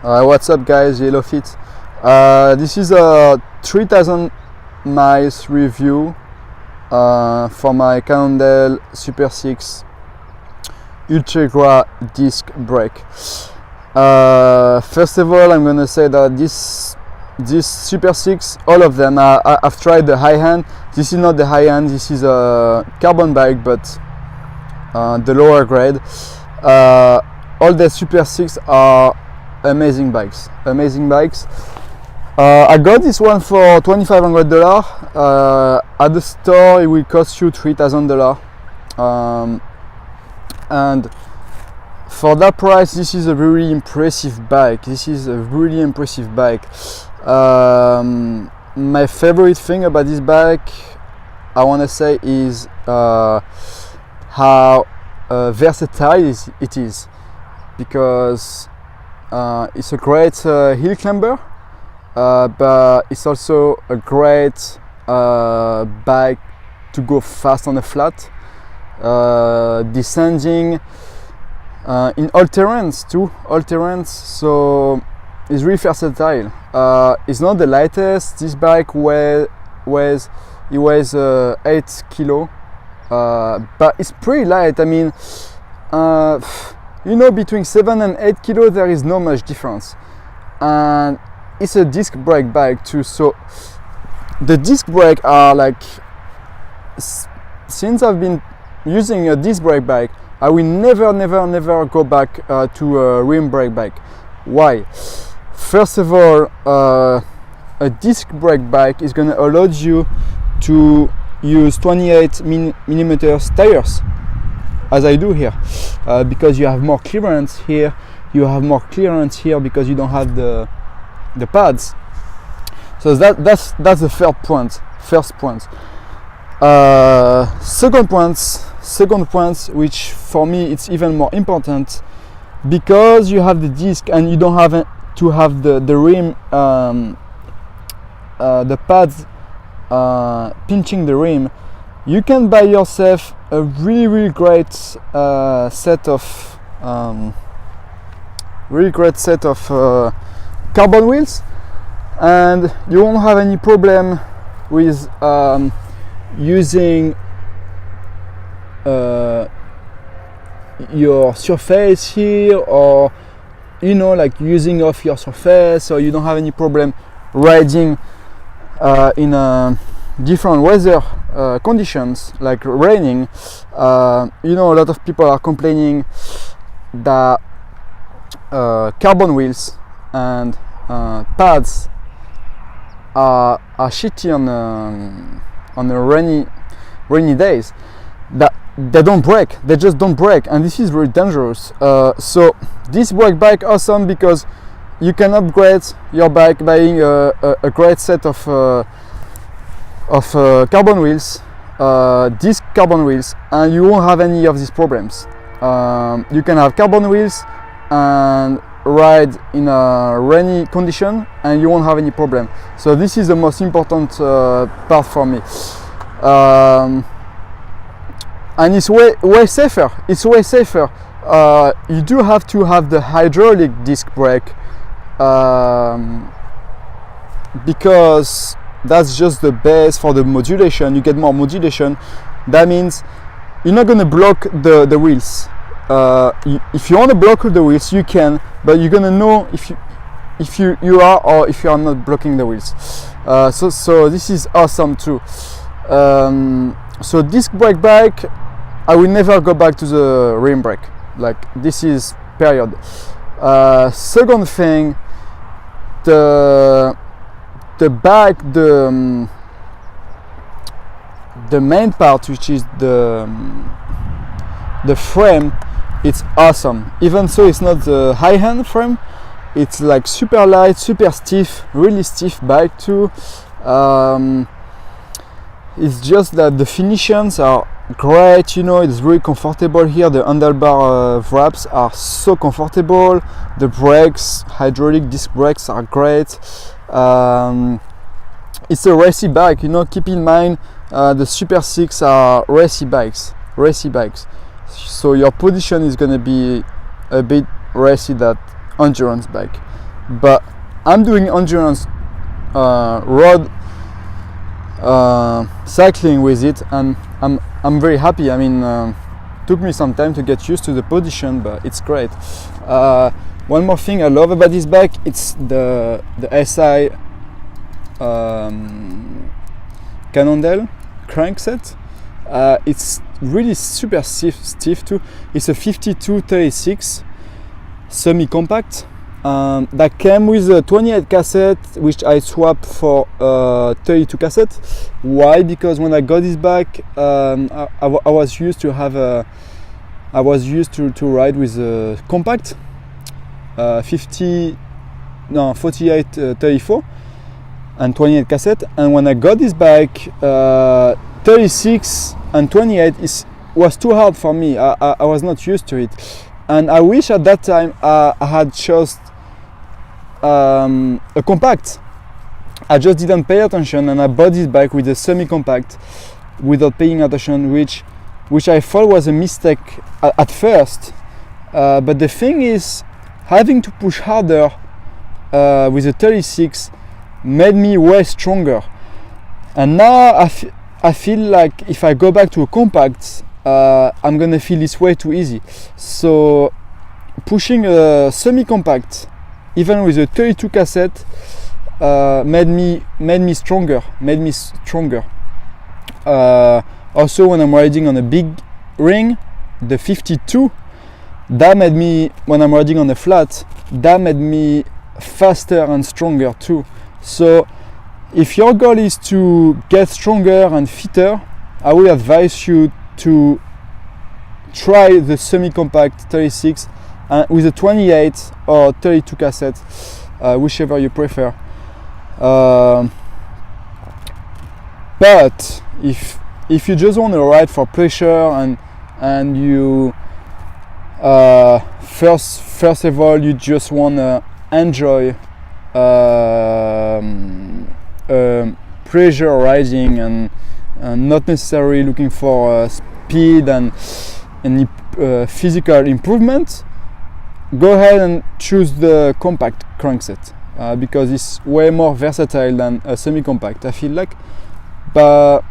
What's up guys, YellowFit. This is a 3000 miles review for my Cannondale SuperSix ultegras disc brake. First of all, I'm gonna say that this SuperSix, all of them, I've tried the high end. This is not the high end, this is a carbon bike, but the lower grade. All the SuperSix are amazing bikes. I got this one for $2,500. At the store it will cost you $3,000, and for that price this is a really impressive bike. My favorite thing about this bike, I want to say, is how versatile it is, because it's a great hill climber, but it's also a great bike to go fast on the flat, descending in all terrains, so it's really versatile. It's not the lightest. This bike weighs 8 kilo, but it's pretty light. I mean, between 7 and 8 kilo there is no much difference, and it's a disc brake bike too. So the disc brake are like, since I've been using a disc brake bike, I will never go back to a rim brake bike. Why? First of all, a disc brake bike is going to allow you to use 28 millimeters tires, as I do here, because you have more clearance here. Because you don't have the pads. So that's the first point. Second point, which for me it's even more important, because you have the disc and you don't have to have the rim, the pads pinching the rim. You can buy yourself a really great set of carbon wheels, and you won't have any problem with using your surface here, or like using off your surface, or you don't have any problem riding in different weather conditions, like raining. A lot of people are complaining that carbon wheels and pads are shitty on the rainy days. That they just don't break, and this is very dangerous. So this brake bike awesome, because you can upgrade your bike buying a great set of carbon wheels, disc carbon wheels, and you won't have any of these problems. You can have carbon wheels and ride in a rainy condition, and you won't have any problem. So this is the most important part for me. And it's way safer. You do have to have the hydraulic disc brake, because that's just the base for the modulation. You get more modulation. That means you're not going to block the wheels. If you want to block the wheels, you can, but you're going to know if you are or if you are not blocking the wheels. So this is awesome too. So disc brake bike, I will never go back to the rim brake. Like, this is period. Second thing, the bike, the main part, which is the frame, it's awesome. Even so, it's not the high-end frame. It's like super light, super stiff, really stiff bike too. It's just that the finishes are great. It's very comfortable here. The handlebar wraps are so comfortable. The brakes, hydraulic disc brakes, are great. It's a racy bike. Keep in mind, the SuperSix are racy bikes. So your position is going to be a bit racy, that endurance bike. but I'm doing endurance road cycling with it, and I'm very happy. I mean, took me some time to get used to the position, but it's great. One more thing I love about this bike, it's the SI Cannondale crankset. It's really super stiff too. It's a 52-36 semi-compact that came with a 28 cassette, which I swapped for 32 cassette. Why? Because when I got this bike, I was used to have to ride with a compact 48 34 and 28 cassette, and when I got this bike, 36 and 28 was too hard for me. I was not used to it, and I wish at that time I had chose a compact. I just didn't pay attention, and I bought this bike with a semi-compact without paying attention, which I thought was a mistake at first. But the thing is, having to push harder with a 36 made me way stronger. And now I feel like if I go back to a compact, I'm gonna feel this way too easy. So pushing a semi-compact, even with a 32 cassette, made me stronger. Also, when I'm riding on a big ring, the 52, that made me, when I'm riding on a flat, that made me faster and stronger too. So if your goal is to get stronger and fitter, I will advise you to try the semi-compact 36 with a 28 or 32 cassette, whichever you prefer. But if you just want to ride for pressure and you first of all you just want to enjoy pressure riding and not necessarily looking for speed and any physical improvement, go ahead and choose the compact crankset because it's way more versatile than a semi-compact, I feel like. But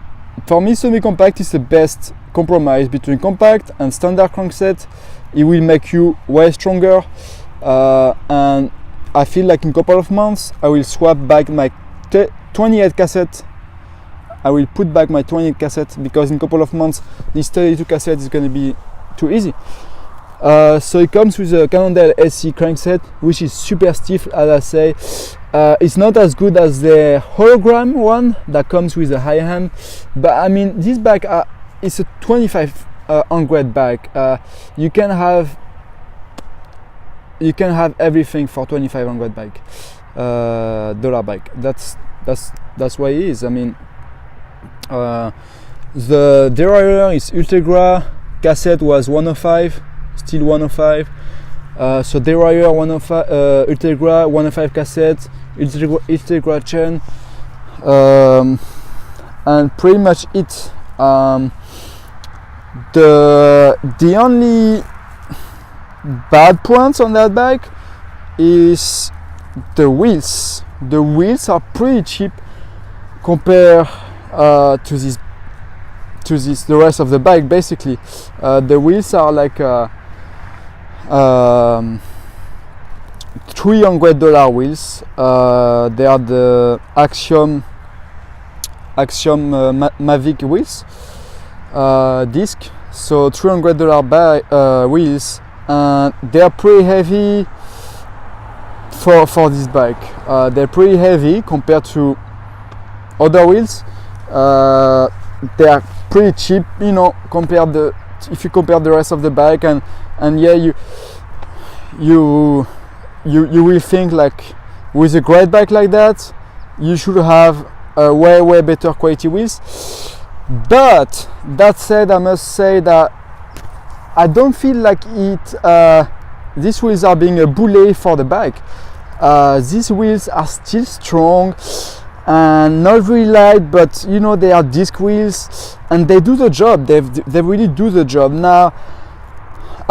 for me, semi-compact is the best compromise between compact and standard crankset. It will make you way stronger, and I feel like in a couple of months I will swap back my 28 cassette. I will put back my 28 cassette because in a couple of months this 32 cassette is going to be too easy. So it comes with a Cannondale SC crankset, which is super stiff, as I say. It's not as good as the hologram one that comes with a high hand, but I mean this bike is a 2500 bike. You can have everything for 2500 bike, dollar bike. That's why it is. I mean, the derailleur is ultegras, cassette was 105, still 105. So derailleur 105, ultegras 105 cassette, ultegras chain, and pretty much it. The only bad points on that bike is the wheels. The wheels are pretty cheap compared to the rest of the bike. Basically, the wheels are like $300 wheels. They are the Axiom Mavic wheels, disc. So $300 wheels, and they are pretty heavy for this bike. They're pretty heavy compared to other wheels. They are pretty cheap, you know, if you compare the rest of the bike, and yeah, you will think like with a great bike like that you should have way better quality wheels. But that said, I must say that I don't feel like these wheels are being a bully for the bike. These wheels are still strong and not really light, but you know, they are disc wheels and they do the job. They really do the job. Now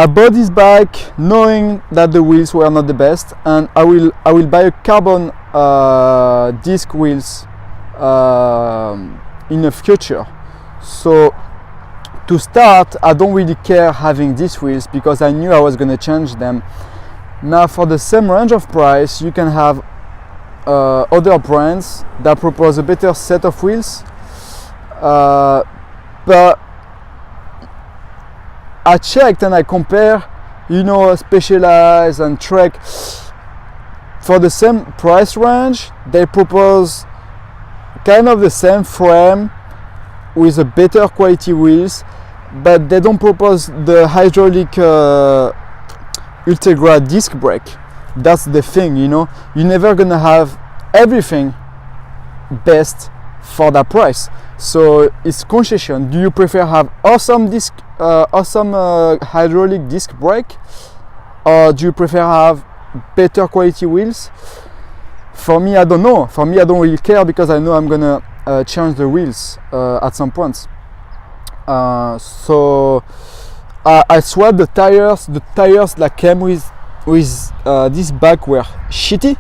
I bought this bike knowing that the wheels were not the best, and I will buy a carbon disc wheels in the future. So to start, I don't really care having these wheels because I knew I was going to change them. Now for the same range of price, you can have other brands that propose a better set of wheels, but I checked and I compare, you know, Specialized and Trek. For the same price range, they propose kind of the same frame with a better quality wheels, but they don't propose the hydraulic ultegras disc brake. That's the thing, you know, you're never gonna have everything best for that price. So it's concession. Do you prefer have awesome hydraulic disc brake, or do you prefer have better quality wheels? For me, I don't know. For me, I don't really care because I know I'm gonna change the wheels at some point. So I swapped the tires. The tires that came with this bike were shitty,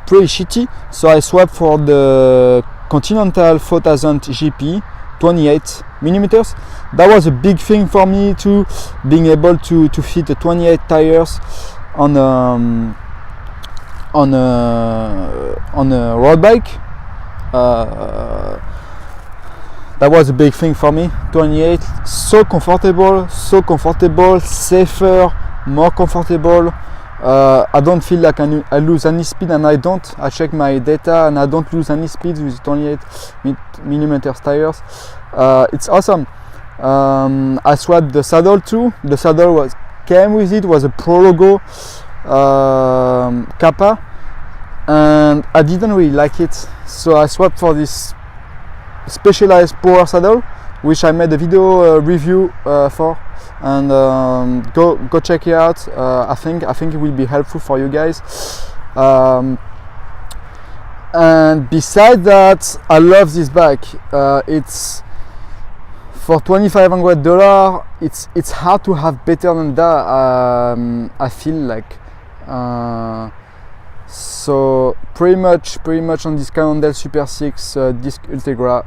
pretty shitty. So I swapped for the Cannondale 4000 GP 28 millimeters. That was a big thing for me too, being able to fit the 28 tires on a road bike. That was a big thing for me. 28, so comfortable, safer, more comfortable. I don't feel like I lose any speed, and I don't. I check my data and I don't lose any speed with 28 millimeters tires. It's awesome. I swapped the saddle too. The saddle came with it, was a Pro Logo Kappa, and I didn't really like it, so I swapped for this Specialized power saddle, which I made a video review for, and go check it out. I think it will be helpful for you guys. And besides that, I love this bike. It's for $2,500. It's hard to have better than that. I feel like. So pretty much on this Cannondale SuperSix disc ultegras,